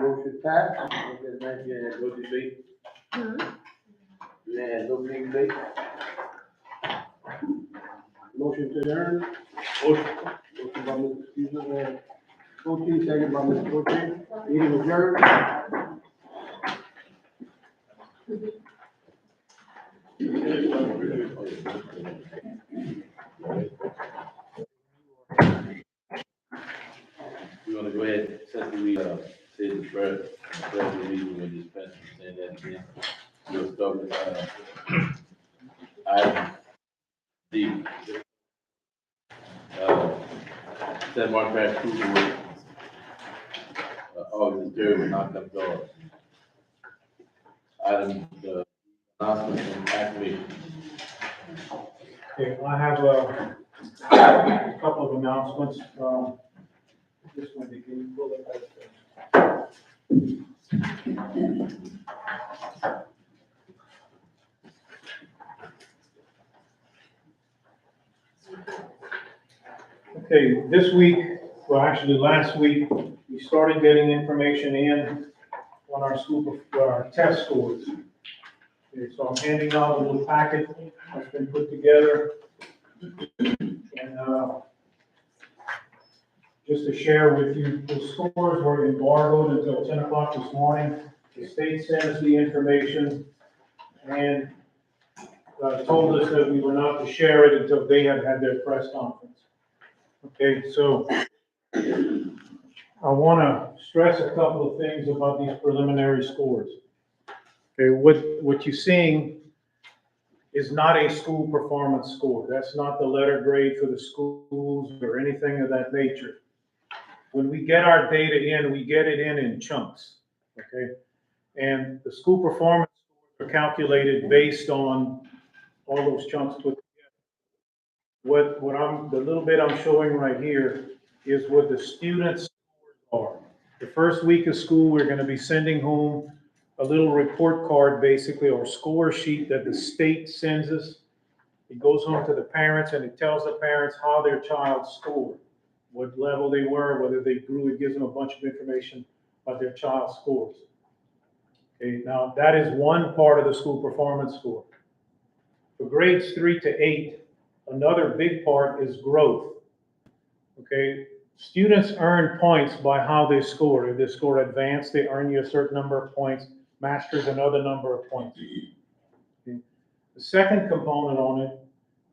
Motion passed. Okay, man, you had no debate. You had no big debate. Motion to adjourn. Motion by Mr. Caesar, Cochee, second by Mr. Cochee. Meeting adjourned. We're gonna go ahead, since we, say the prayer, the reason we're just saying that again. We'll start with, item D. St. Martin Parish School Board, August 3rd will not come to order. Item, the announcement and activation. Okay, I have a couple of announcements. This one, can you pull it up? Okay, this week, well, actually last week, we started getting information in on our test scores. Okay, so I'm handing out a little packet that's been put together. And just to share with you, the scores were embargoed until 10 o'clock this morning. The state sent us the information and told us that we were not to share it until they had had their press conference. Okay, so I want to stress a couple of things about these preliminary scores. Okay, what you're seeing is not a school performance score. That's not the letter grade for the schools or anything of that nature. When we get our data in, we get it in chunks, okay? And the school performance scores are calculated based on all those chunks put together. The little bit I'm showing right here is what the students' scores are. The first week of school, we're going to be sending home a little report card, basically, or score sheet that the state sends us. It goes home to the parents and it tells the parents how their child scored, what level they were, whether they grew. It gives them a bunch of information about their child's scores. Okay, now that is one part of the school performance score. For grades 3 to 8, another big part is growth. Okay, students earn points by how they score. If they score advanced, they earn you a certain number of points. Masters, another number of points. Okay. The second component on it,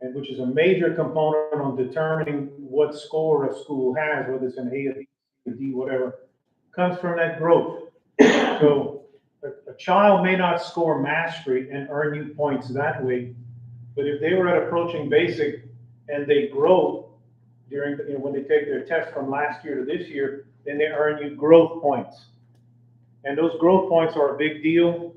and which is a major component on determining what score a school has, whether it's an A, a B, a D, whatever, comes from that growth. So a child may not score mastery and earn you points that way, but if they were at approaching basic and they grow during, when they take their test from last year to this year, then they earn you growth points. And those growth points are a big deal.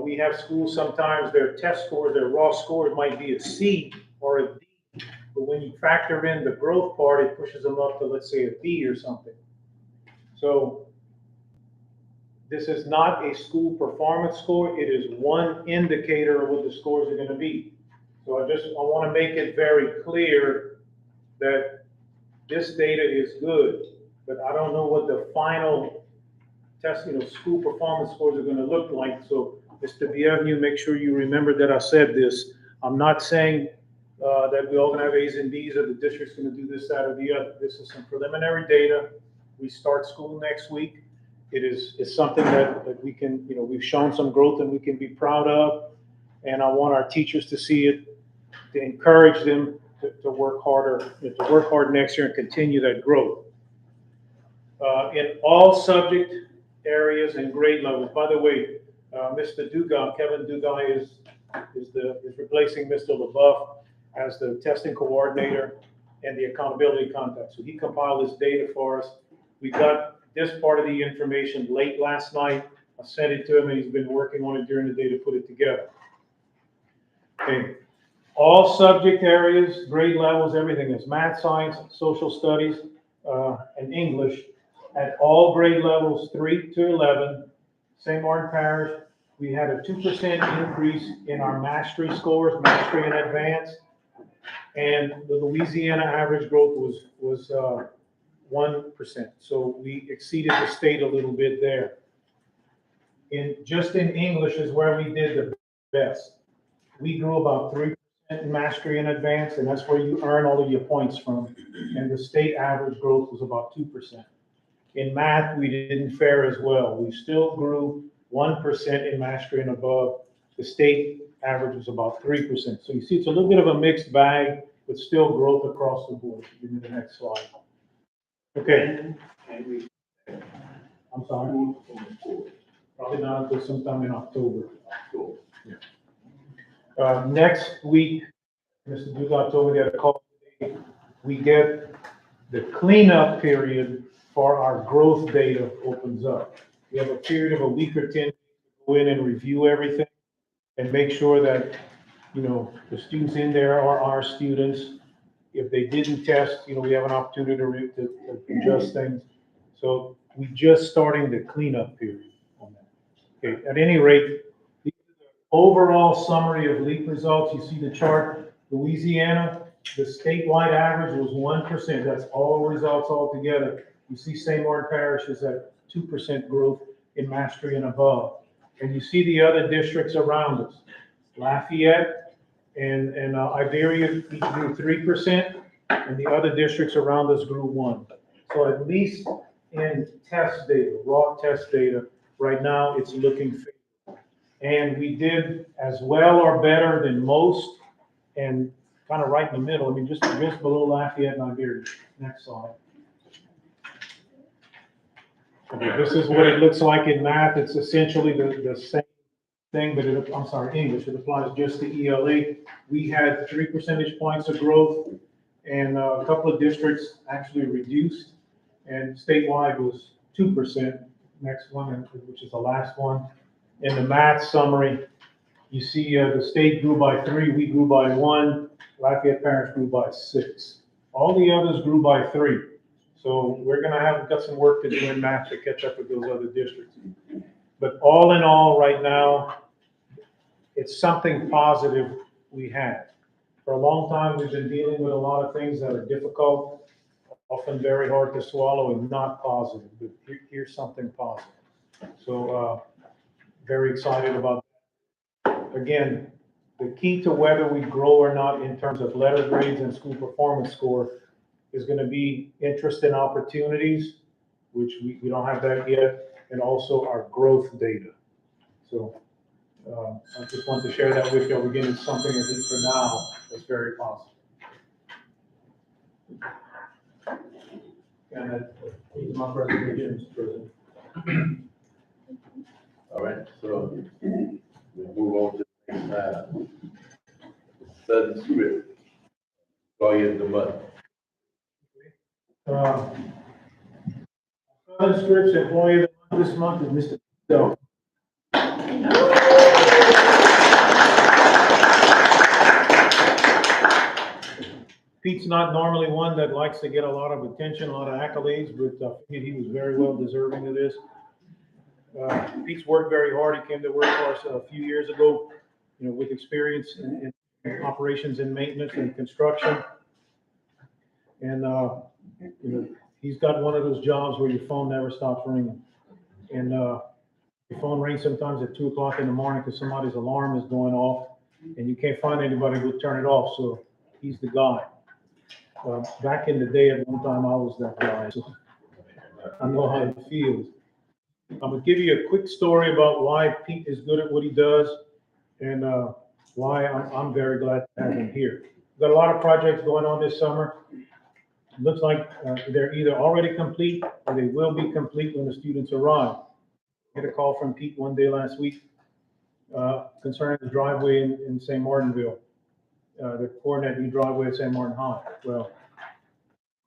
We have schools, sometimes their test scores, their raw scores might be a C or a D, but when you factor in the growth part, it pushes them up to, let's say, a B or something. So this is not a school performance score. It is one indicator of what the scores are going to be. So I want to make it very clear that this data is good, but I don't know what the final test, school performance scores are going to look like. So, Mr. Bienvenu, make sure you remember that I said this. I'm not saying that we're all going to have A's and B's or the district's going to do this, that, or the other. This is some preliminary data. We start school next week. It's something that we can, we've shown some growth and we can be proud of. And I want our teachers to see it, to encourage them to work harder, to work hard next year and continue that growth. In all subject areas and grade levels. By the way, Mr. Dugas, Kevin Dugas is replacing Mr. LaBeouf as the testing coordinator and the accountability contact. So he compiled this data for us. We got this part of the information late last night. I sent it to him and he's been working on it during the day to put it together. Okay. All subject areas, grade levels, everything is math, science, social studies, and English at all grade levels 3 to 11. St. Martin Parish, we had a 2% increase in our mastery scores, mastery and advanced, and the Louisiana average growth was 1%. So we exceeded the state a little bit there. Just in English is where we did the best. We grew about 3% in mastery and advanced, and that's where you earn all of your points from. And the state average growth was about 2%. In math, we didn't fare as well. We still grew 1% in mastery and above. The state average was about 3%. So you see, it's a little bit of a mixed bag, but still growth across the board. Give me the next slide. Okay. I'm sorry. Probably not until sometime in October. Next week, Mr. Dugas told me that a call today, we get the cleanup period for our growth data opens up. We have a period of a week or 10 to go in and review everything and make sure that, you know, the students in there are our students. If they didn't test, you know, we have an opportunity to adjust things. So we just starting the cleanup period on that. Okay, at any rate, the overall summary of LEAP results, you see the chart, Louisiana, the statewide average was 1%. That's all results altogether. You see St. Martin Parish is at 2% growth in mastery and above. And you see the other districts around us. Lafayette and Iberia each grew 3%, and the other districts around us grew 1%. So at least in test data, raw test data, right now it's looking favorable. And we did as well or better than most, and kind of right in the middle. I mean, just below Lafayette and Iberia. Next slide. Okay, this is what it looks like in math. It's essentially the same thing, but I'm sorry, English. It applies just to ELA. We had 3 percentage points of growth, and a couple of districts actually reduced, and statewide was 2%. Next one, which is the last one. In the math summary, you see the state grew by 3, we grew by 1, Lafayette Parish grew by 6. All the others grew by 3. So we're gonna got some work to do in math to catch up with those other districts. But all in all, right now, it's something positive we have. For a long time, we've been dealing with a lot of things that are difficult, often very hard to swallow and not positive, but here's something positive. So very excited about that. Again, the key to whether we grow or not in terms of letter grades and school performance score is going to be interest and opportunities, which we don't have that yet, and also our growth data. So I just want to share that with you. Again, it's something, at least for now, that's very positive. And that is my presentation, Mr. President. All right, so we'll move on to the next slide. Sudden script. Call you the month. Southern Scripts employee of the month this month is Mr. Del. Pete's not normally one that likes to get a lot of attention, a lot of accolades, but he was very well deserving of this. Pete's worked very hard. He came to work for us a few years ago, you know, with experience in operations and maintenance and construction. And you know, he's got one of those jobs where your phone never stops ringing. And your phone rings sometimes at 2 o'clock in the morning because somebody's alarm is going off and you can't find anybody to turn it off. So he's the guy. Back in the day, at one time, I was that guy. So I know how it feels. I'm going to give you a quick story about why Pete is good at what he does and why I'm very glad to have him here. We've got a lot of projects going on this summer. It looks like they're either already complete or they will be complete when the students arrive. I had a call from Pete one day last week concerning the driveway in St. Martinville, the coordinate new driveway at St. Martin High. Well,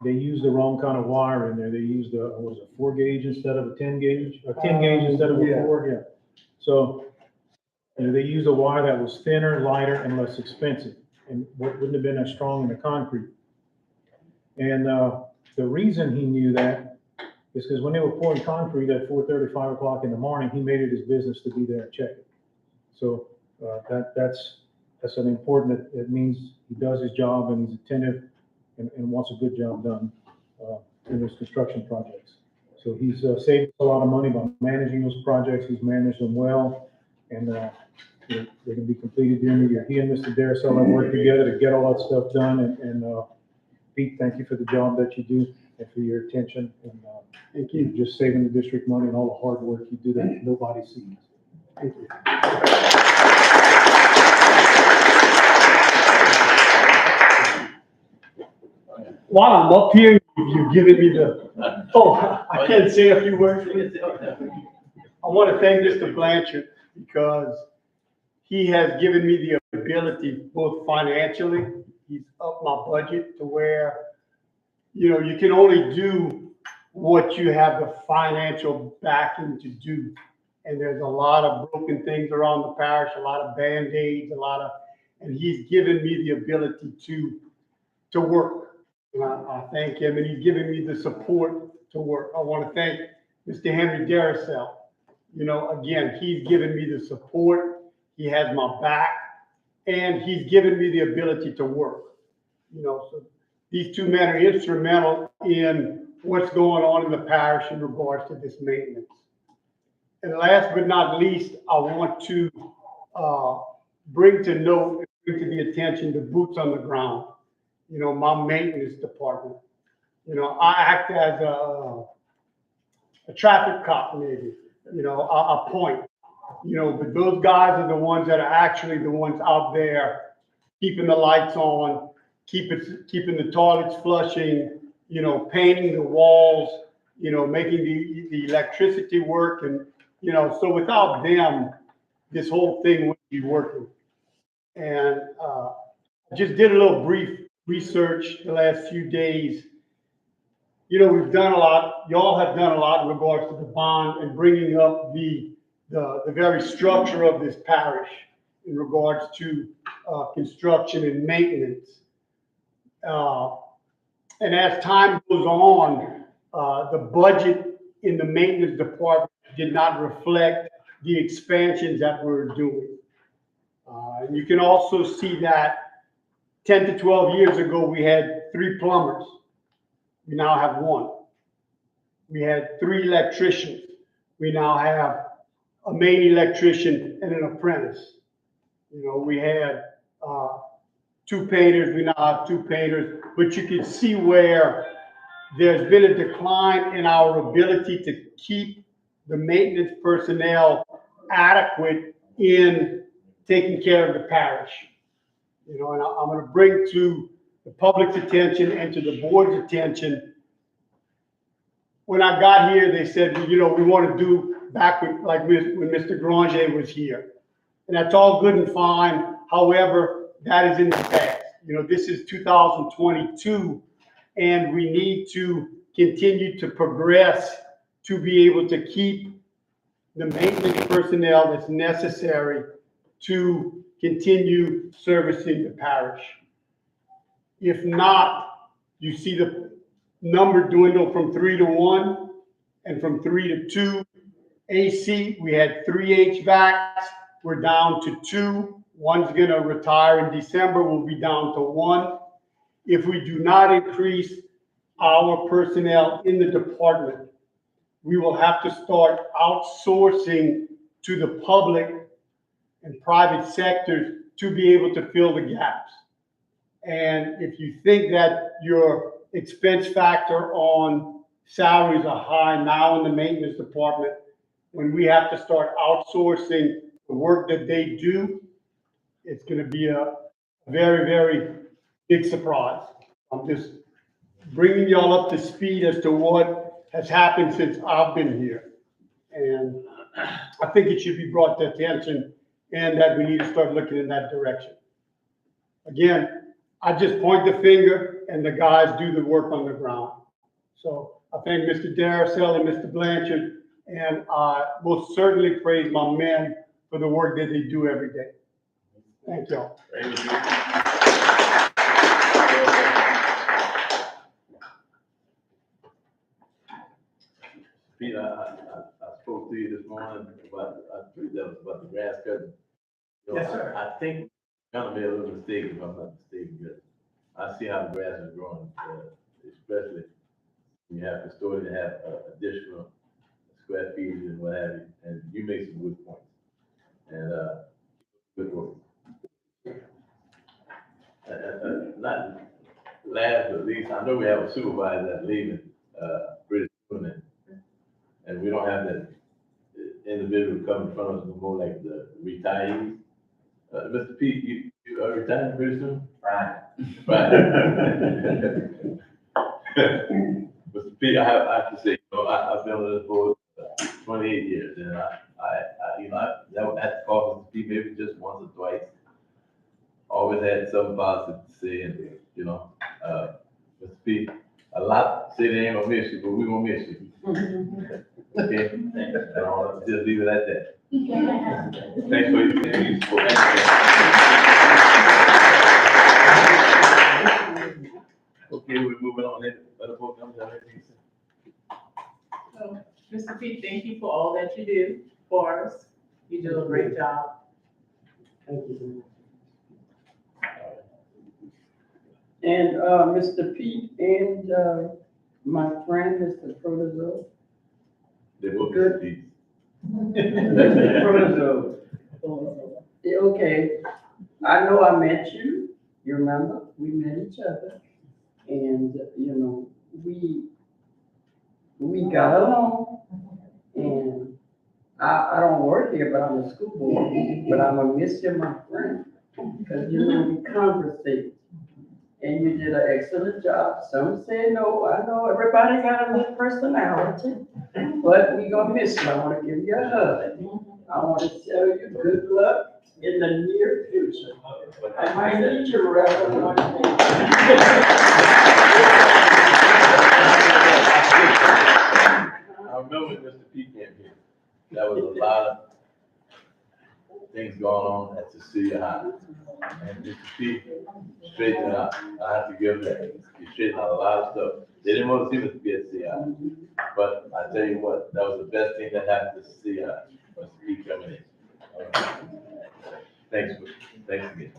they used the wrong kind of wire in there. They used a 4 gauge instead of a 10 gauge, a 10 gauge instead of a 4. Yeah. So you know, they used a wire that was thinner, lighter, and less expensive, and wouldn't have been as strong in the concrete. And the reason he knew that is because when they were pouring concrete at 4:30, 5 o'clock in the morning, he made it his business to be there and check it. So that's an important. It means he does his job and he's attentive and wants a good job done. in his construction projects. So he's saved a lot of money by managing those projects. He's managed them well, and they're going to be completed during the year. He and Mr. Darcel have worked together to get all that stuff done. And Pete, thank you for the job that you do and for your attention. And thank you, just saving the district money and all the hard work you do that nobody sees. Thank you. While I'm up here, you've given me the, I can say a few words. I want to thank Mr. Blanchard because he has given me the ability, both financially, he's upped my budget to where, you can only do what you have the financial backing to do. And there's a lot of broken things around the parish, a lot of Band-Aids, and he's given me the ability to work. And I thank him, and he's given me the support to work. I want to thank Mr. Henry Darcel. Again, he's given me the support. He has my back, and he's given me the ability to work. So these two men are instrumental in what's going on in the parish in regards to this maintenance. And last but not least, I want to bring to note, bring to the attention the boots on the ground. My maintenance department. I act as a traffic cop, maybe. A point. But those guys are the ones that are actually the ones out there keeping the lights on, keeping the toilets flushing, painting the walls, making the electricity work. And, so without them, this whole thing wouldn't be working. And I just did a little brief research the last few days. We've done a lot. Y'all have done a lot in regards to the bond and bringing up the very structure of this parish in regards to construction and maintenance. And as time goes on, the budget in the maintenance department did not reflect the expansions that we're doing. And you can also see that 10 to 12 years ago, we had 3 plumbers. We now have 1. We had 3 electricians. We now have a main electrician and an apprentice. We had 2 painters. We now have 2 painters. But you can see where there's been a decline in our ability to keep the maintenance personnel adequate in taking care of the parish. And I'm going to bring to the public's attention and to the board's attention. When I got here, they said, we want to do back when Mr. Granger was here. And that's all good and fine. However, that is in the past. This is 2022, and we need to continue to progress to be able to keep the maintenance personnel that's necessary to continue servicing the parish. If not, you see the number dwindle from 3 to 1 and from 3 to 2. AC, we had 3 HVACs. We're down to 2. One's going to retire in December. We'll be down to 1. If we do not increase our personnel in the department, we will have to start outsourcing to the public and private sectors to be able to fill the gaps. And if you think that your expense factor on salaries are high now in the maintenance department, when we have to start outsourcing the work that they do, it's going to be a very, very big surprise. I'm just bringing y'all up to speed as to what has happened since I've been here. And I think it should be brought to attention and that we need to start looking in that direction. Again, I just point the finger and the guys do the work on the ground. So I thank Mr. Darcel and Mr. Blanchard, and I most certainly praise my men for the work that they do every day. Thank y'all. Pete, I spoke to you this morning about, I think that was about the grass cutting. Yes, sir. I think kind of made a little mistake, if I'm not mistaken, but I see how the grass is growing, especially you have custodians that have additional square feet and what have you, and you make some good points. And, good work. Not last but least, I know we have a supervisor that's leaving, pretty soon, and we don't have that individual come in front of us no more like the retirees. Mr. Pete, you are retiring pretty soon? Right. Mr. Pete, I have to say, you know, I've been on this board 28 years, and you know, that had to call Mr. Pete maybe just once or twice. Always had something positive to say, and, you know, Mr. Pete, a lot say they ain't gonna miss you, but we gonna miss you. Okay? And I'll just leave it at that. Thanks for your support. Okay, we're moving on. Other folks, I'm done. So, Mr. Pete, thank you for all that you do for us. You do a great job. Thank you. And, Mr. Pete and, my friend, Mr. Protozo. They both Good. Pete. Protozo. Okay, I know I met you, you remember, we met each other, and, you know, we got along, and I don't work here, but I'm a school board, but I'm gonna miss you, my friend, because, you know, we conversate, and you did an excellent job. Some say no, I know everybody got a little personality, but we gonna miss you. I wanna give you a hug. I wanna tell you good luck in the near future. I might need you around one day. I remember when Mr. Pete came here, there was a lot of things going on at the city high. And Mr. Pete straightened it out. I have to give him that. He straightened out a lot of stuff. They didn't want to see Mr. Pete at CI. But I tell you what, that was the best thing that happened to CI, was Pete coming in. Thanks again.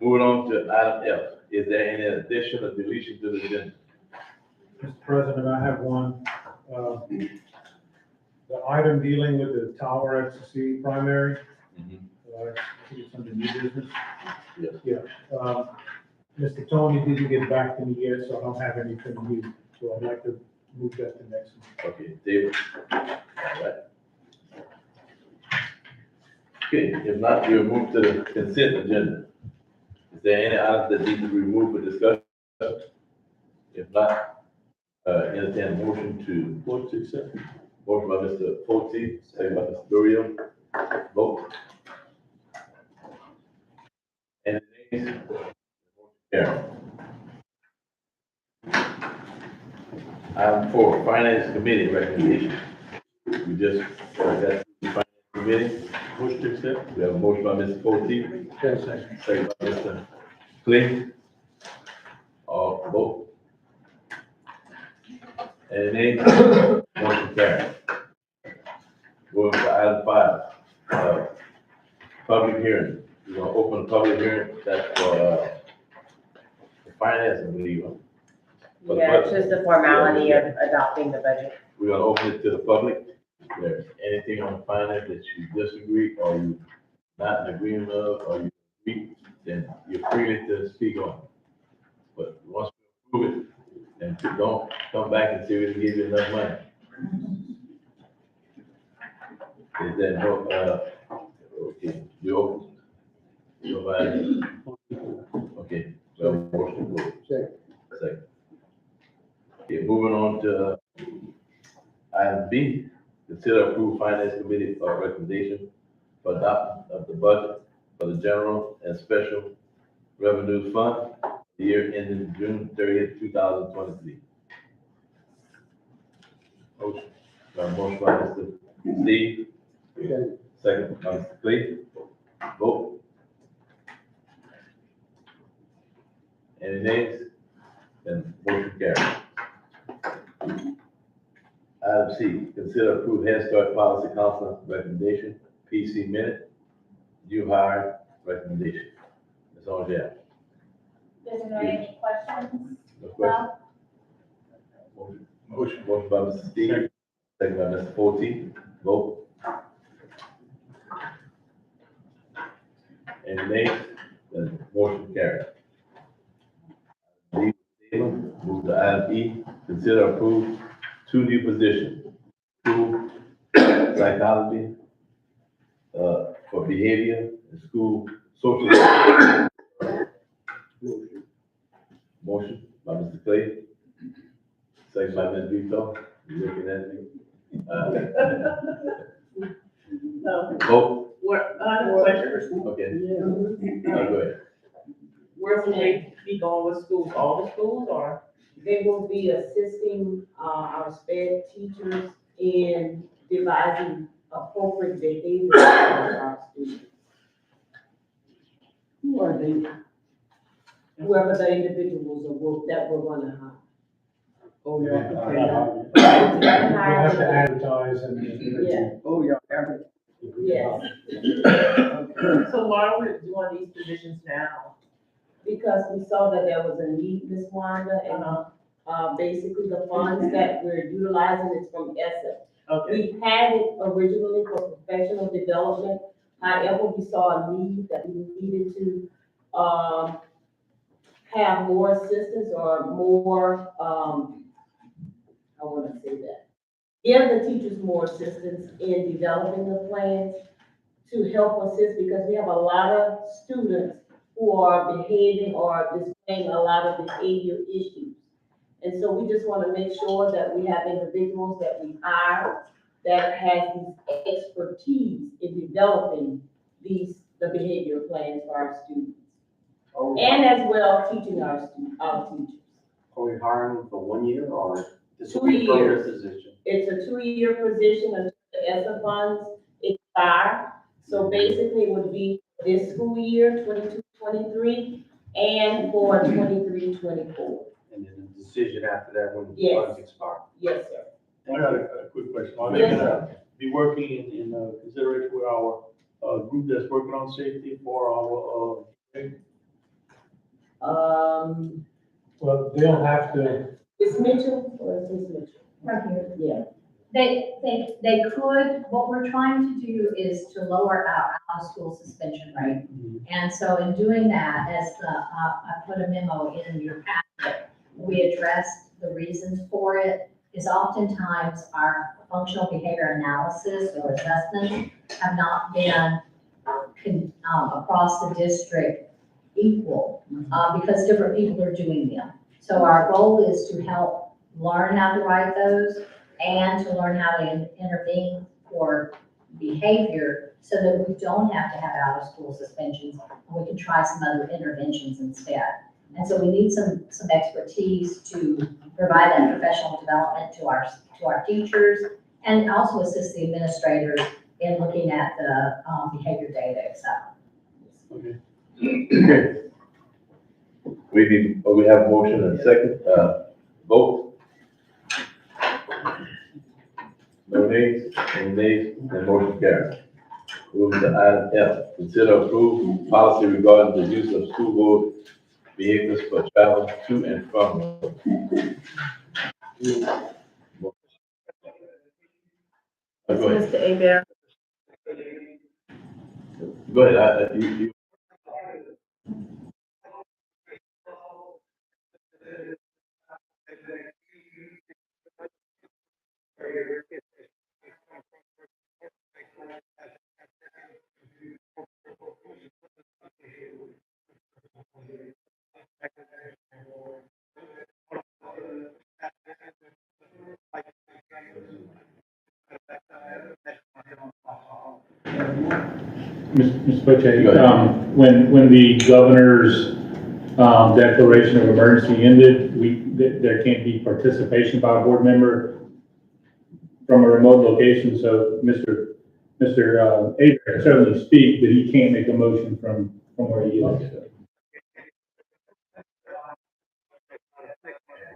Moving on to item F. Is there any addition or deletion to the agenda? Mr. President, I have one. The item dealing with the tower at the primary, I think it's under new business. Yes. Yeah. Mr. Tony didn't get back to me yet, so I don't have anything new. So I'd like to move that to next month. Okay, David. All right. Okay, if not, we'll move to the consent agenda. Is there any items that need to be removed for discussion? If not, entertain a motion to accept. Motion by Mr. Forte, second by Mr. Dorio. Vote. And the nays? Carry. Item 4, Finance Committee recommendation. We just got the Finance Committee. Motion to accept. We have a motion by Mr. Forte. Second by Mr. Clay. All vote. And the nays? Motion carried. Going to item 5, public hearing. We're gonna open a public hearing, that's for, the finance, I believe. For the Yeah, it's budget. just the formality of adopting the budget. We're gonna open it to the public. If there's anything on finance that you disagree, or you not in agreement of, or you agree, then you're free to speak on it. But once we approve it, then don't come back and say we didn't give you enough money. Is there no, okay, you open? Nobody? Okay, so motion to close. Second. Okay, moving on to item B, consider approved finance committee recommendation for adoption of the budget for the general and special revenue fund, the year ending June 30th, 2023. Motion. Motion by Mr. Steve. Second by Mr. Clay. Vote. Any nays? Then motion carries. Item C, consider approved Head Start Policy Council recommendation, PC minute, new hire recommendation. Ms. Angel. Is there any questions? No question? Motion by Mr. Steve, second by Mr. Forte. Vote. Any nays? Then motion carried. Move to item E, consider approve two new positions. School psychology, for behavior, and school social work. Motion by Mr. Clay, second by Ms. Vito. You looking at me? So, Vote. what, question, Okay, Yeah. go ahead. where will they be going with schools, all the schools, or? They will be assisting, our sped teachers in devising appropriate behavior for our students. Who are they? Whoever the individuals that we're gonna hire. Oh, yeah. You have to advertise and. Yeah. Oh, yeah, everything. Yes, So why are we doing these positions now? because we saw that there was a need, Ms. Wanda, and, basically the funds that we're utilizing is from ESSA. Okay, We had it originally for professional development, however, we saw a need that we needed to, have more assistance or more, I wanna say that. Give the teachers more assistance in developing the plans to help assist, because we have a lot of students who are behaving or displaying a lot of behavior issues. And so we just wanna make sure that we have individuals that we hire that has these expertise in developing the behavior plans for our students. And as well, teaching our teachers. Are we hiring for 1 year or this will 2 be a permanent years. position? It's a 2-year position until the ESSA funds expire. So basically, it would be this school year, 22-23, and for 23-24. And then the decision after that when the Yes. funds expire? Yes, sir. I got a quick question. Are they Yes, gonna be working in consideration with our, group that's working on safety for our, Well, they'll have to, Is Mitchell or is this Mitchell? Right here. Yeah. They could, what we're trying to do is to lower our out-of-school suspension rate. And so in doing that, as I put a memo in your packet, we addressed the reasons for it, is oftentimes our functional behavior analysis or assessments have not been across the district equal, because different people are doing them. So our goal is to help learn how to write those and to learn how to intervene for behavior so that we don't have to have out-of-school suspensions, and we can try some other interventions instead. And so we need some expertise to provide that professional development to our teachers and also assist the administrators in looking at the behavior data, et cetera. Okay. We have a motion and a second, vote. No nays, any nays, then motion carries. Moving to item F, consider approve policy regarding the use of school board vehicles for travel to and from. Go ahead. Mr. Abel. Go ahead, you. Mr. Butcher, Go ahead. when the governor's declaration of emergency ended, there can't be participation by a board member from a remote location, so Mr. Abraham can certainly speak, but he can't make a motion from where he is.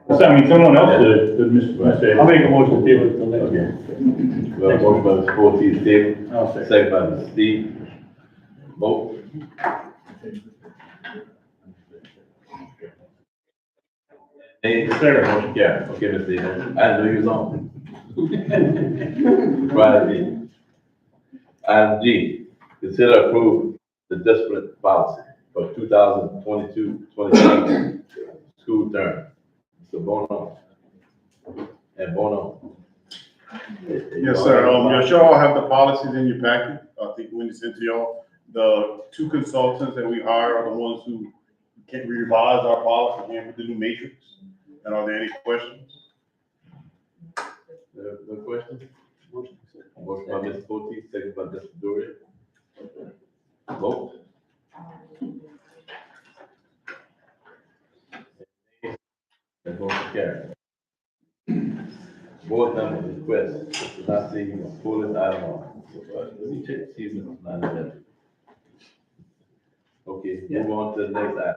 So, I mean, someone else could, Mr. I'll make a motion to deal with the next. Okay. We have a motion by Mr. Forte, table, I'll say. second by Mr. Steve. Vote. Any discussion, motion carried. Okay, Mr. Eden, I knew you was on. Right. Item G, consider approve the discipline policy for 2022-23 school term. Mr. Bono. And Bono. Yes, sir. Yes, y'all have the policies in your packet. I think when it's into y'all, the two consultants that we hire are the ones who can revise our policy and with the new matrix. And are there any questions? No questions? Motion by Mr. Potteet, second by Mr. Dorian. Vote. And motion carried. Board member request, Mr. Nasi, pull this item on. Let me check, see if Mr. Nasi. Okay, move on to the next item.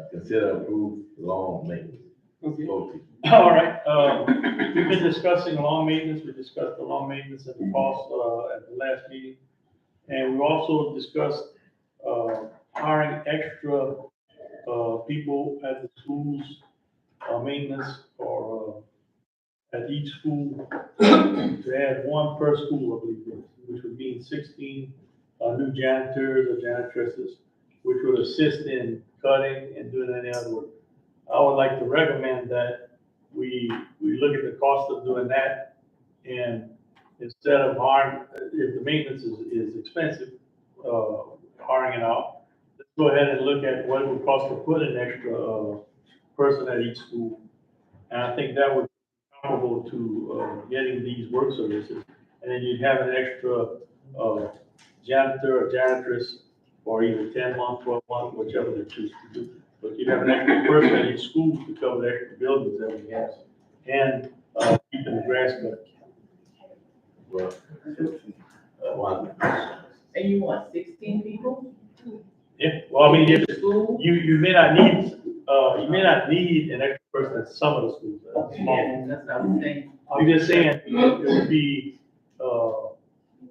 Consider approve lawn maintenance. Potteet. All right, we've been discussing lawn maintenance, we discussed the lawn maintenance and the cost, at the last meeting. And we also discussed, hiring extra, people at the schools, maintenance or, at each school, to add one per school, I believe, which would mean 16, new janitors or janitresses, which would assist in cutting and doing any other work. I would like to recommend that we look at the cost of doing that, and instead of hiring, if the maintenance is expensive, hiring it out, let's go ahead and look at what it would cost to put an extra, person at each school. And I think that would be comparable to, getting these work services. And then you'd have an extra, janitor or janitress for either 10 months, 12 months, whichever they choose to do. But you'd have an extra person at each school to cover the extra buildings that we have, and, keeping the grass cut. Well, one. And you want 16 people? Yeah, well, I mean, if, School? you may not need an extra person at some of the schools, small. Yeah, that's what I'm saying. I'm just saying, it would be,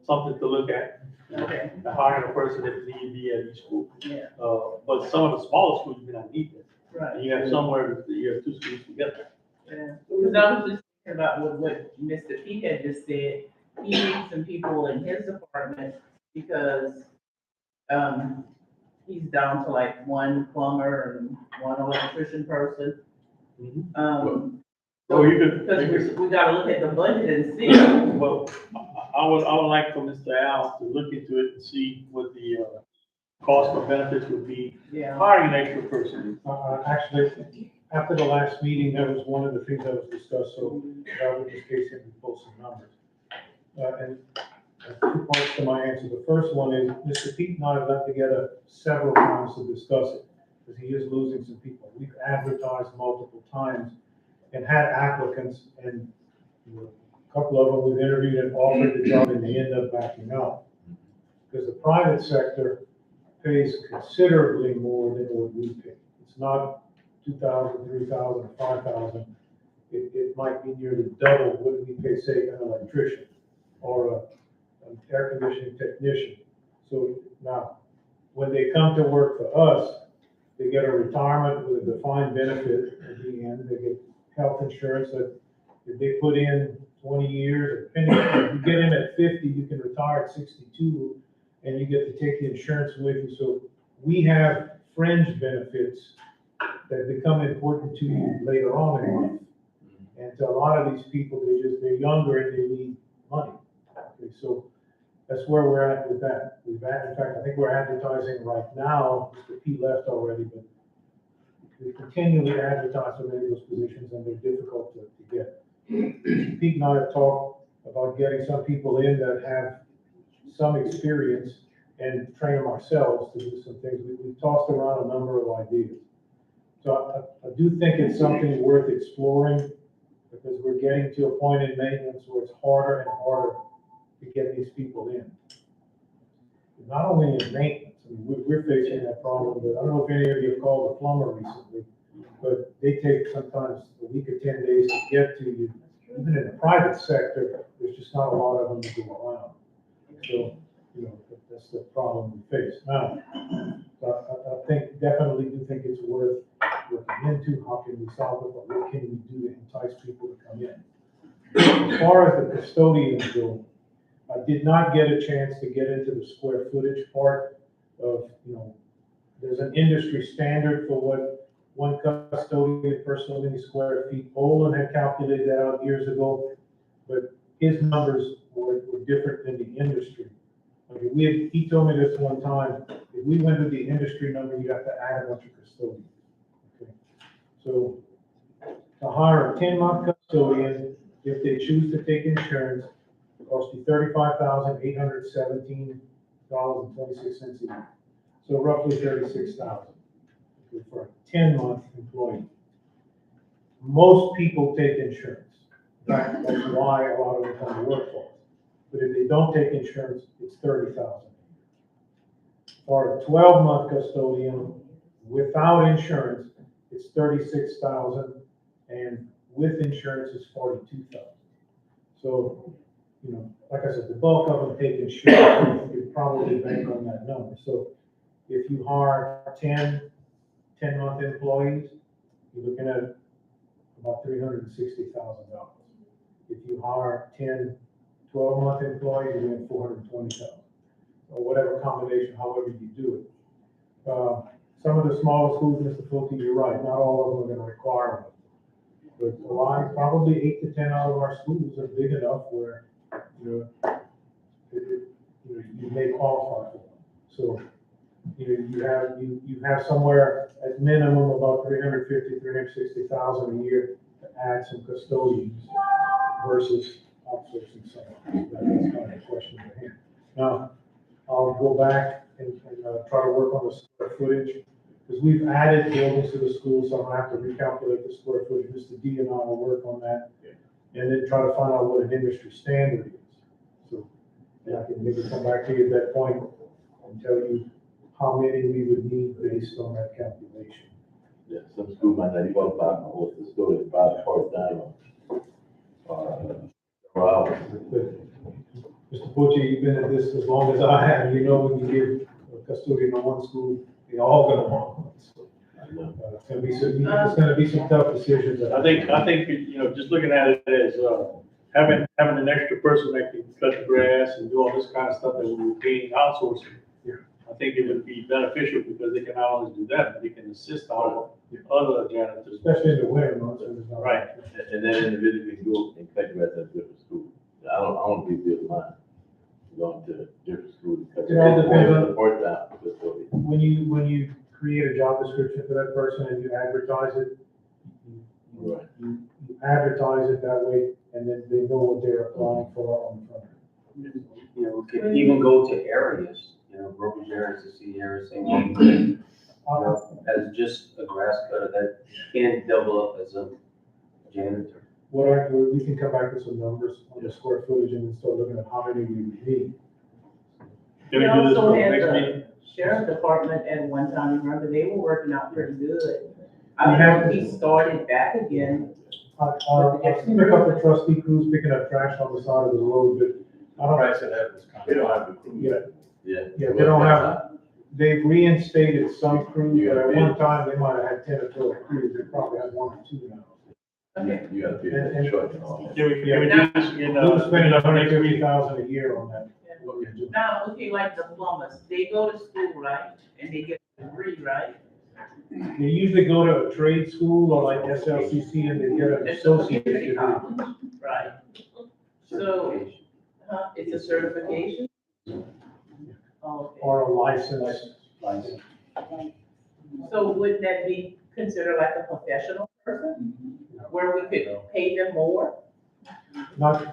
something to look at. Okay. Hiring a person if need be at each school. Yeah, But some of the smaller schools, you may not need that. right. And you have somewhere, you have two schools together. Yeah, because I was just thinking about what Mr. P had just said. He needs some people in his department because, he's down to like one plumber and one electrician person. So you could. Because we gotta look at the budget and see. Well, I would like for Mr. Al to look into it and see what the, cost or benefits would be, Yeah. hiring an extra person. Actually, after the last meeting, that was one of the things that was discussed, so I would just case him and pull some numbers. And two parts to my answer. The first one is, Mr. Pete and I have got together several times to discuss it, because he is losing some people. We've advertised multiple times and had applicants, and a couple of them we've interviewed and offered the job, and they end up backing out. Because the private sector pays considerably more than what we pay. It's not 2,000, 3,000, 5,000. It might be nearly double what we pay, say, an electrician or an air conditioning technician. So now, when they come to work for us, they get a retirement with a defined benefit at the end. They get health insurance that if they put in 20 years, depending, if you get in at 50, you can retire at 62, and you get to take the insurance with you. So we have fringe benefits that become important to you later on in life. And to a lot of these people, they're younger and they need money. Okay, so that's where we're at with that. In fact, I think we're advertising right now. Mr. P left already, but we continually advertise for many of those positions, and they're difficult to get. Pete and I have talked about getting some people in that have some experience and train them ourselves to do some things. We've tossed around a number of ideas. So I do think it's something worth exploring, because we're getting to a point in maintenance where it's harder and harder to get these people in. Not only in maintenance, I mean, we're facing that problem, but I don't know if any of you have called a plumber recently, but they take sometimes a week or 10 days to get to you. Even in the private sector, there's just not a lot of them to go around. So that's the problem we face. Now, I think, definitely do think it's worth looking into, how can we solve it, but what can we do to entice people to come in? As far as the custodians go, I did not get a chance to get into the square footage part of, there's an industry standard for what one custodian per so many square feet. Olin had calculated that out years ago, but his numbers were different than the industry. Like he told me this one time, if we went with the industry number, you have to add a bunch of custodians. Okay. So to hire a 10-month custodian, if they choose to take insurance, it costs you $35,817.26 a year. So roughly $36,000 for a 10-month employee. Most people take insurance. In fact, that's why a lot of them come to work for us. But if they don't take insurance, it's $30,000. For a 12-month custodian without insurance, it's $36,000, and with insurance, it's $42,000. So, like I said, the bulk of them take insurance. You probably bank on that number. So, if you hire 10-month employees, you're looking at about $360,000. If you hire 12-month employees, you're doing $420,000, or whatever combination, however you do it. Some of the smaller schools, Mr. Fulton, you're right, not all of them are going to require them. But probably 8 to 10 out of our schools are big enough where, you may qualify for them. So, you have somewhere at minimum about $360,000 a year to add some custodians versus outsourcing someone. That's kind of a question at hand. Now, I'll go back and try to work on the square footage, because we've added buildings to the school, so I'm gonna have to recalculate the square footage. Mr. D and I will work on that, and then try to find out what an industry standard is. So, I can maybe come back to you at that point and tell you how many we would need based on that calculation. Yeah, some schools might not qualify for the story, probably part-time or hours. But, Mr. Butcher, you've been at this as long as I have, when you give a custodian on one school, they're all gonna want one. So, it's gonna be some tough decisions. I think, just looking at it as, having an extra person that can cut the grass and do all this kind of stuff that we're paying outsourcing. I think it would be beneficial because they can not only do that, but they can assist all other janitors. Especially in the winter months. Right. And then individually can go and cut grass at different schools. I don't think they'll mind going to different schools. It all depends on- the part-time facility. When you create a job description for that person and you advertise it, Right. you advertise it that way, and then they know what they're applying for on the front. We could even go to areas, brokerage areas, to see areas, saying, as just a grass cutter that can double up as a janitor. We can come back with some numbers on the square footage and then start looking at how many we would need. Can we We do this also for had next the meeting? sheriff department at one time, remember, they were working out pretty good. I don't know if he started back again. I've seen a couple of trustee crews picking up trash on the side of the road, but I don't. Price of that was kind They of. don't have the crew. Yeah. Yeah. They don't have, they've reinstated some crews, but at one time, they might have had 10 or 12 crews, they probably have 1 or 2 now. Okay. You gotta pay that truck and all that. Can we do this again, We're spending for next meeting? $150,000 a year on that. Now, okay, like the plumbers, they go to school, right, and they get a degree, right? They usually go to a trade school or like SLCC and they get an It's a associate community degree. college, right? So, it's a certification? Oh, okay. Or a license. So wouldn't that be considered like a professional person, where we could pay them more?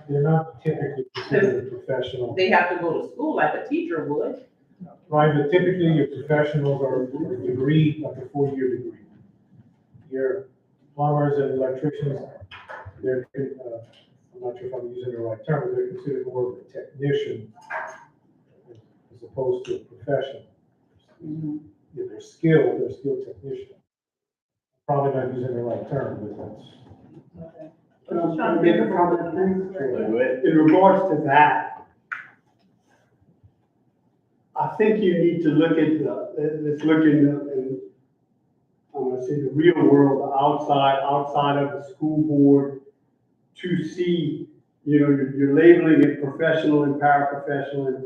They're not typically considered professional. They have to go to school like a teacher would. Right, but typically your professionals are a degree, like a 4-year degree. Your plumbers and electricians, they're, I'm not sure if I'm using the right term, but they're considered more of a technician as opposed to a professional. Yeah, they're skilled technician. Probably not using the right term, but that's. I'm trying to figure out. Go ahead. In regards to that, I think you need to look at let's look I'm gonna say the real world, the outside of the school board to see, you're labeling it professional and paraprofessional and,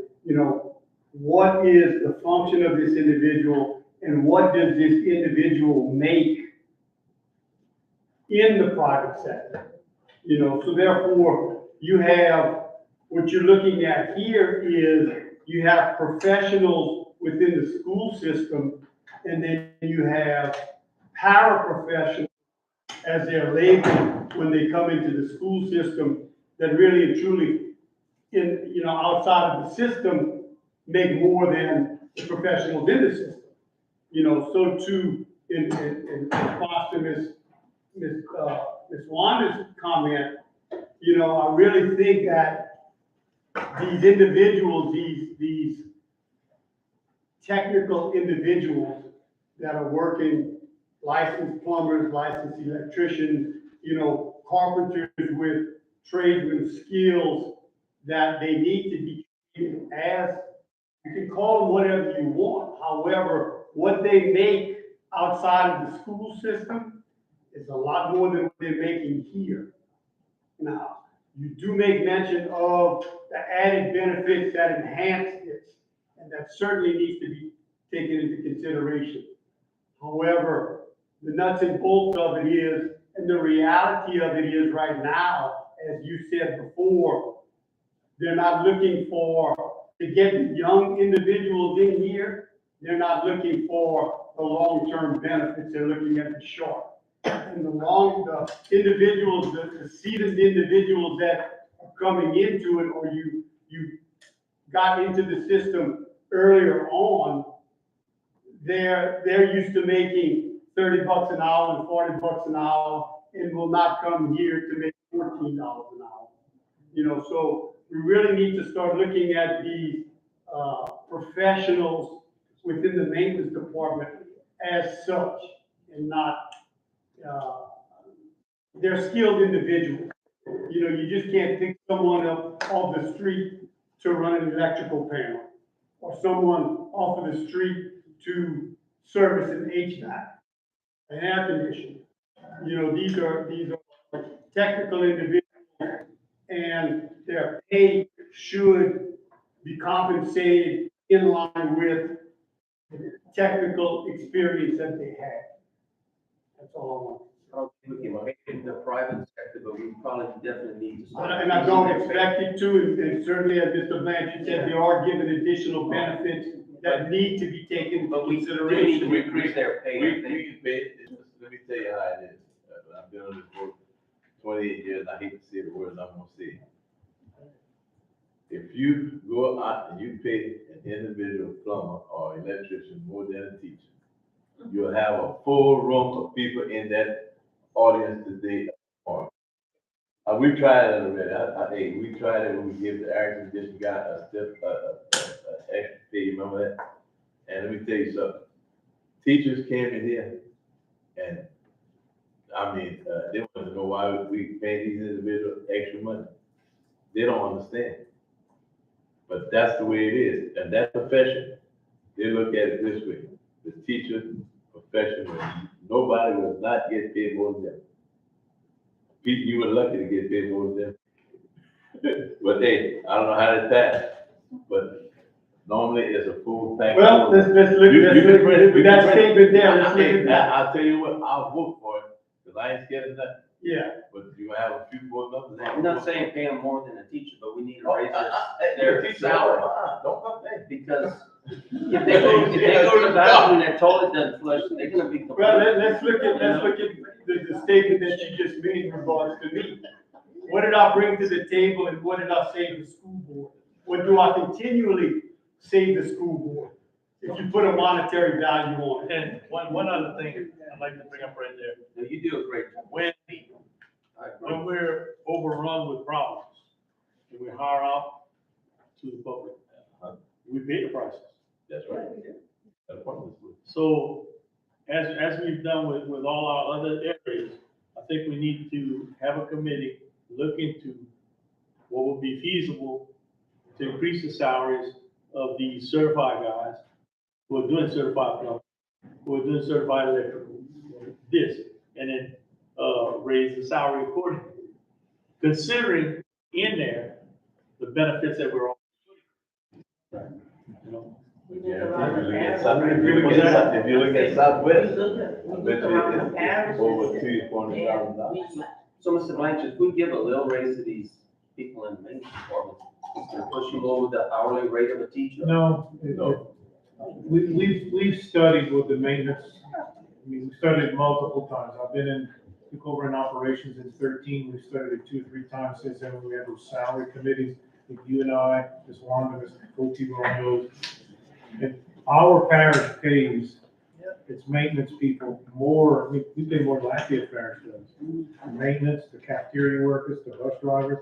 what is the function of this individual and what does this individual make in the private sector? So therefore, what you're looking at here is you have professionals within the school system, and then you have paraprofessionals as they're labeled when they come into the school system that really and truly outside of the system make more than the professionals in the system. So too, in response to Ms. Wanda's comment, I really think that these individuals, these technical individuals that are working, licensed plumbers, licensed electricians, carpenters with tradesman skills, that they need to be treated as, you can call them whatever you want. However, what they make outside of the school system is a lot more than what they're making here. Now, you do make mention of the added benefits that enhance this, and that certainly needs to be taken into consideration. However, the nuts and bolts of it is, and the reality of it is right now, as you said before, they're not looking to get the young individuals in here. They're not looking for the long-term benefits. They're looking at the short. And the individuals, the seasoned individuals that are coming into it, or you got into the system earlier on, they're used to making $30 an hour and $40 an hour, and will not come here to make $14 an hour. So we really need to start looking at these professionals within the maintenance department as such, and not, they're skilled individuals. You just can't pick someone up off the street to run an electrical panel, or someone off of the street to service an HVAC, an air conditioner. These are technical individuals, and their pay should be compensated in line with the technical experience that they have. That's all We can make it in the private sector, but we probably definitely need to I want. start. And I don't expect it to, and certainly as Mr. Blanchard said, they are given additional benefits that need to be taken into But we do need consideration. to increase their pay. We pay, let me tell you how it is. I've been on this board 28 years, I hate to say the words I'm gonna say. If you go out and you pay an individual plumber or electrician more than a teacher, you'll have a full room of people in that audience today. We tried it already. We tried it when we gave the air conditioning guy extra pay, remember that? And let me tell you something. Teachers came in here and, they want to know why we pay these individuals extra money. They don't understand. But that's the way it is. And that profession, they look at it this way. The teacher profession, nobody will not get paid more than them. Pete, you were lucky to get paid more than them. But hey, I don't know how to that, but normally it's a full package. Well, let's look with that statement there, let's look at that. I'll tell you what, I'll vote for it, because I ain't scared of nothing. Yeah. But you have a few more numbers. I'm not saying pay them more than a teacher, but we need to raise their Their salary. Don't come back. Because if they go to the bathroom and their toilet doesn't flush, they're gonna be. Well, let's look at the statement that you just made in regards to me. What did I bring to the table and what did I say to the school board? What do I continually say to the school board? If you put a monetary value on it. And one other thing I'd like to bring up right there. No, you do a great job. When we're overrun with problems, and we hire out to the public, we pay the prices. That's right. That's one. So, as we've done with all our other areas, I think we need to have a committee look into what would be feasible to increase the salaries of these certified guys who are doing certified plumbing, who are doing certified electrical, this, and then, raise the salary accordingly. Considering in there the benefits that we're all. You know, We If look you around the look at parish. South, if you look at Southwest, We I look bet around the you parish. it's over $200,000. So, Mr. Blanchard, we give a little raise to these people in the maintenance department, to push you over the hourly rate of a teacher? No, No. we've studied with the maintenance, I mean, we've studied it multiple times. Took over in operations in 13, we've studied it 2 or 3 times since then, when we had those salary committees, with you and I, Ms. Wanda, Ms. Coty were on those. And our parish pays its maintenance people more, we pay more than Lafayette Parish does. The maintenance, the cafeteria workers, the bus drivers.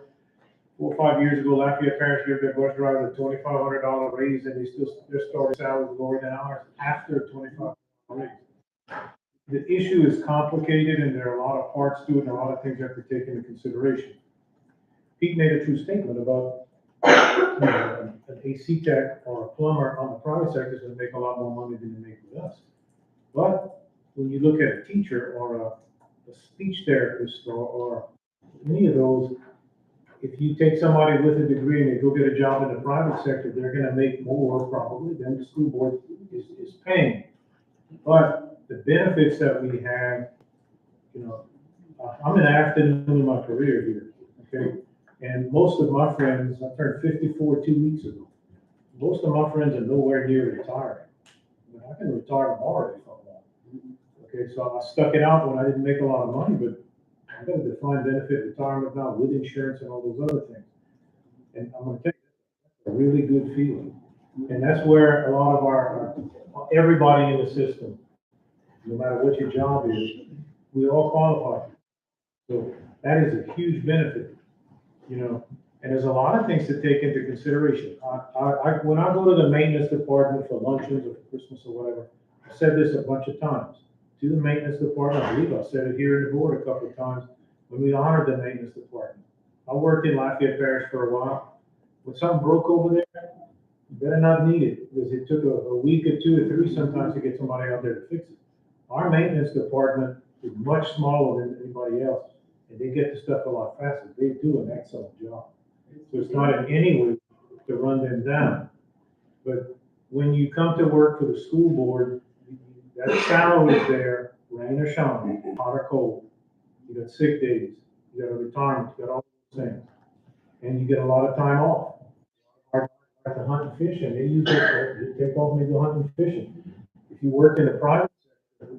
4 or 5 years ago, Lafayette Parish gave their bus drivers a $2,500 raise, and their starting salary was lower than ours after a $2,500 raise. The issue is complicated, and there are a lot of parts to it, and a lot of things you have to take into consideration. Pete made a true statement about, an AC tech or a plumber on the private sector is gonna make a lot more money than they make with us. But when you look at a teacher or a speech therapist or any of those, if you take somebody with a degree and they go get a job in the private sector, they're gonna make more probably than the school board is paying. But the benefits that we have, I'm in the afternoon of my career here, okay? And most of my friends, I turned 54 2 weeks ago. Most of my friends are nowhere near retiring. I mean, I can retire tomorrow if I want. Okay, so I stuck it out when I didn't make a lot of money, but I got a defined benefit retirement now with insurance and all those other things. And I'm gonna tell you, a really good feeling. And that's where a lot of everybody in the system, no matter what your job is, we all qualify. So that is a huge benefit, and there's a lot of things to take into consideration. When I go to the maintenance department for luncheons or for Christmas or whatever, I said this a bunch of times. To the maintenance department, I believe I said it here in the board a couple of times, when we honored the maintenance department. I worked in Lafayette Parish for a while. When something broke over there, you better not need it, because it took a week or 2 or 3 sometimes to get somebody out there to fix it. Our maintenance department is much smaller than anybody else, and they get the stuff a lot faster. They do an excellent job. So it's not in any way to run them down. But when you come to work for the school board, that salary is there, rain or shine, hot or cold. You got sick days, you got a retirement, you got all those things. And you get a lot of time off. At the hunt and fishing, they use it, they take off and they go hunting and fishing. If you work in the private sector,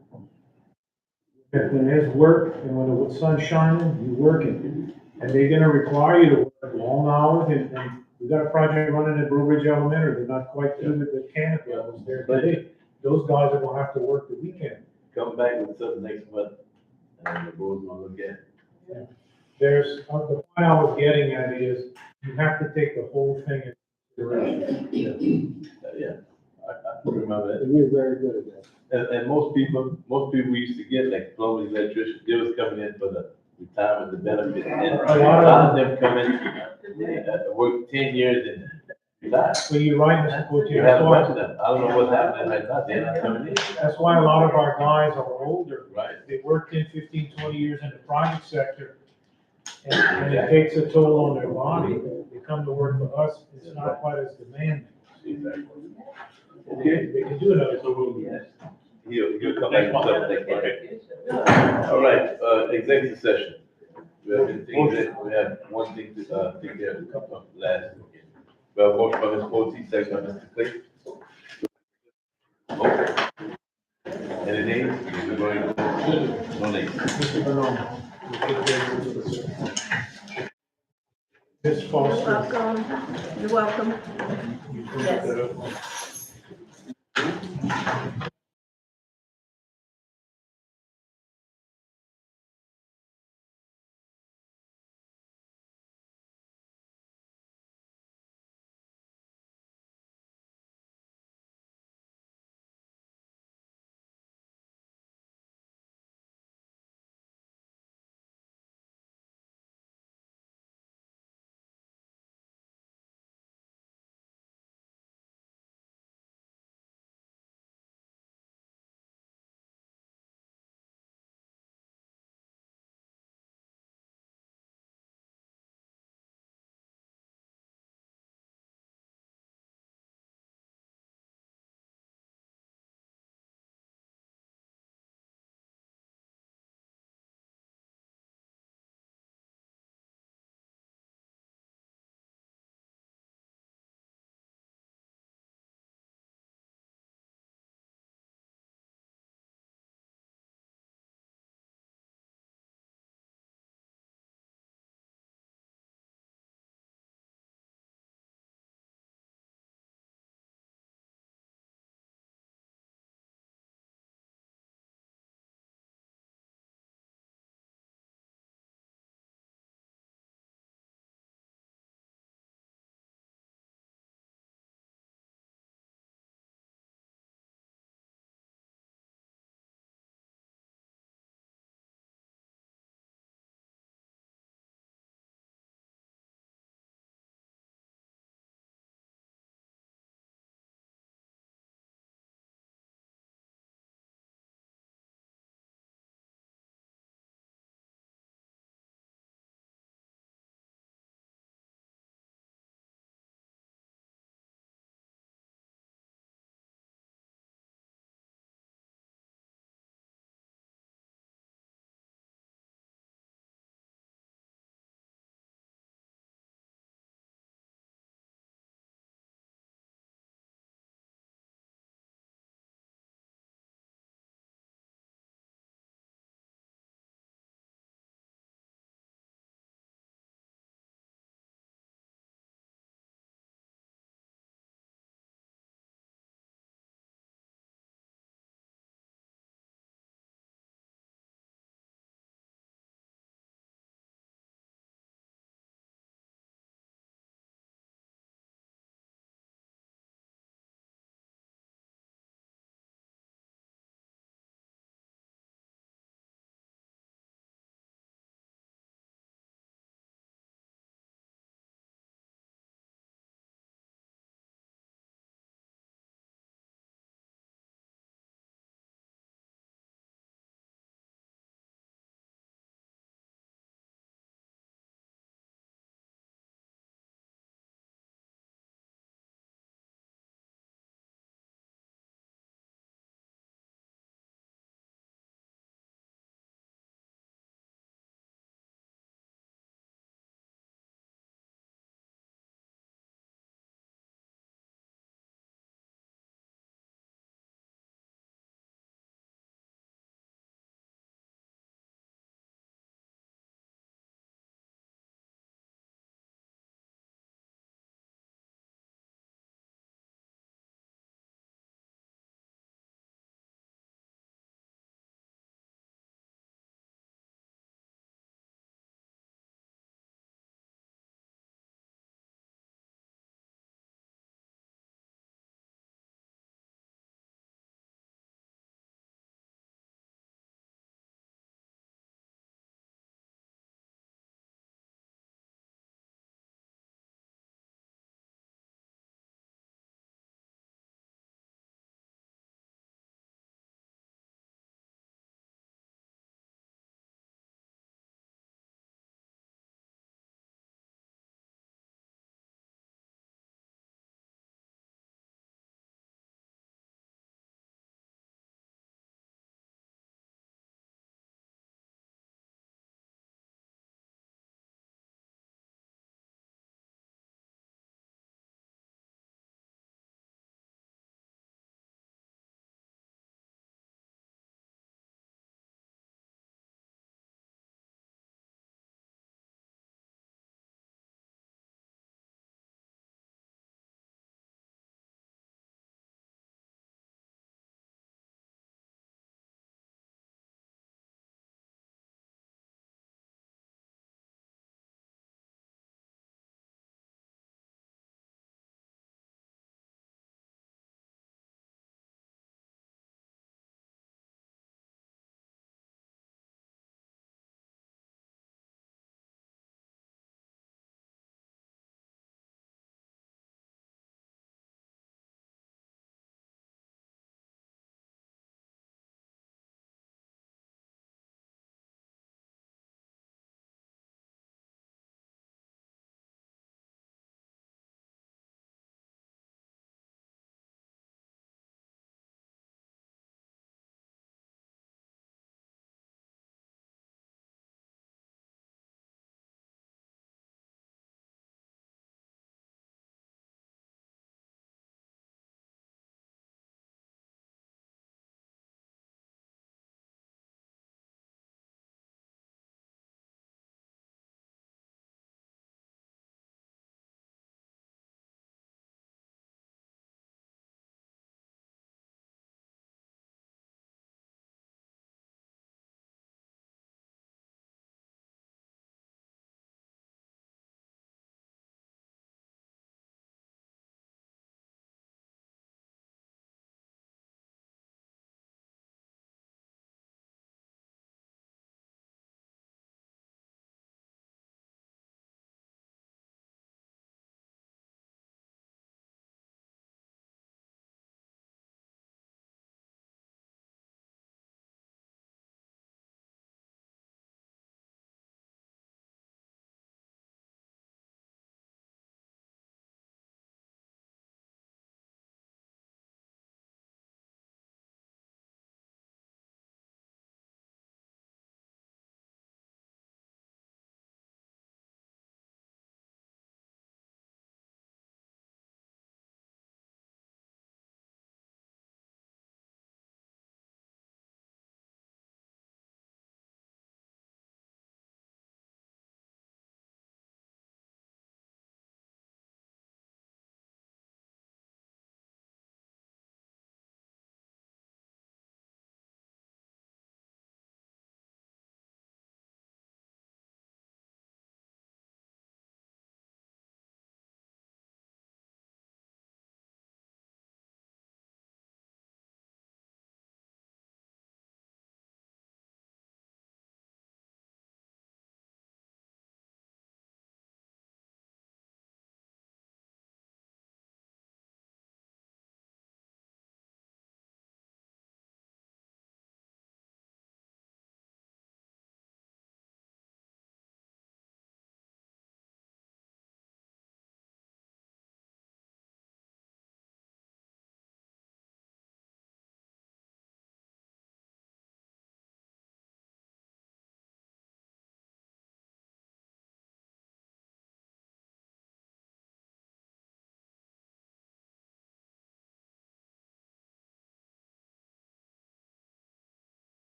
when there's work and when the sun's shining, you're working. And they're gonna require you to work long hours, and we got a project running at Brew Ridge Elementary, they're not quite through with the canopy levels there today. Those guys are gonna have to work the weekend. Come back with something next month, and the board's gonna look at it. The point I was getting at is, you have to take the whole thing into consideration. Yeah, I can remember that. We're very good at that. And most people we used to get, like plumbers, electricians, they was coming in for the retirement, the benefit. And a lot of them come in, work 10 years and retire. So you're right, Mr. Coach, You have a bunch of them. I don't know what's happening right now, they're not coming in. that's why a lot of our guys are older. Right. They worked 10, 15, 20 years in the private sector, and it takes a toll on their body. They come to work for us, it's not quite as demanding. Exactly. Okay. They can do another 2 years. He'll come back with something next month. All right, executive session. We have one thing to take care of last. We have a motion by Ms. Cote, second by Mr. Clay. Any names? We're going, no names. Mr. Bernard. Ms. Foster. You're welcome. You can look that up.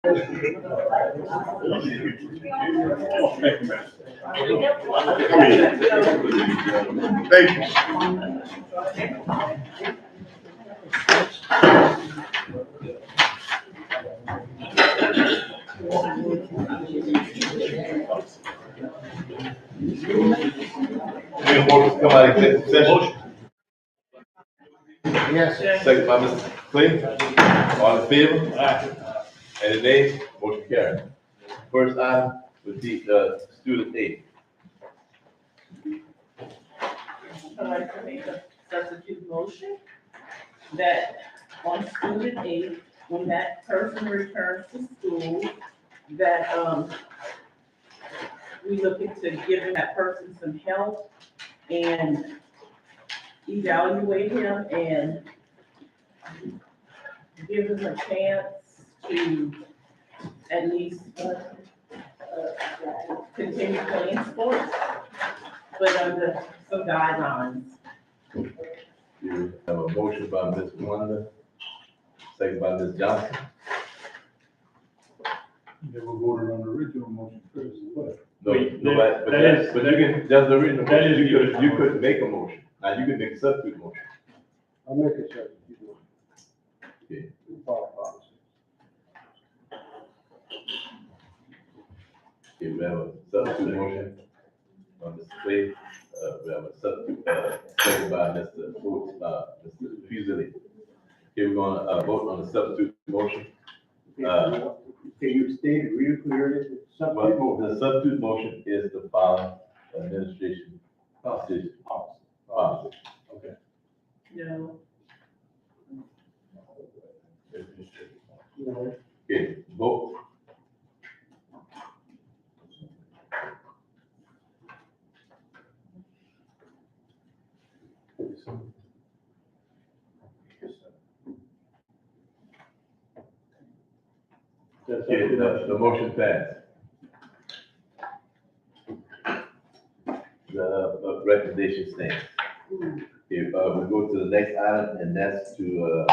Thank you. Need a motion to come out of executive session? Yes. Second by Mr. Clay. All in favor? Aye. Any nays? Motion carried. First item would be, student aid. I'd like to make a substitute motion that on student aid, when that person returns to school, that, we look into giving that person some help and evaluate him and give him a chance to at least, continue playing sports, but under some guidelines. You have a motion by Ms. Wanda, second by Ms. Johnson. They were voted on the original motion first. No, Wait, no, but that is- but you can, just the original that motion, is the you could make a motion. Now you can make a substitute motion. I'll make a second. Okay. Okay, we have a substitute motion by Mr. Clay, we have a substitute, second by Mr. Mr. Fusili. Okay, we're gonna, vote on the substitute motion. Can you state it real clearly? Well, the substitute motion is to follow administration policy. Policy. Okay. No. Okay, vote. Okay, the motion passed. The recommendation stands. Okay, we go to the next item, and that's to,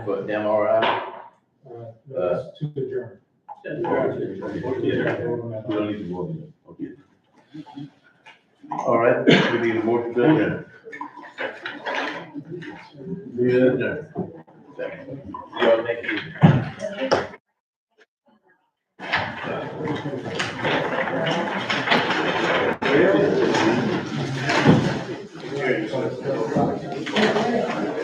for MRI. That's to adjourn. We don't need to vote on it. Okay. All right, we need a motion to adjourn. We adjourn. Y'all next meeting.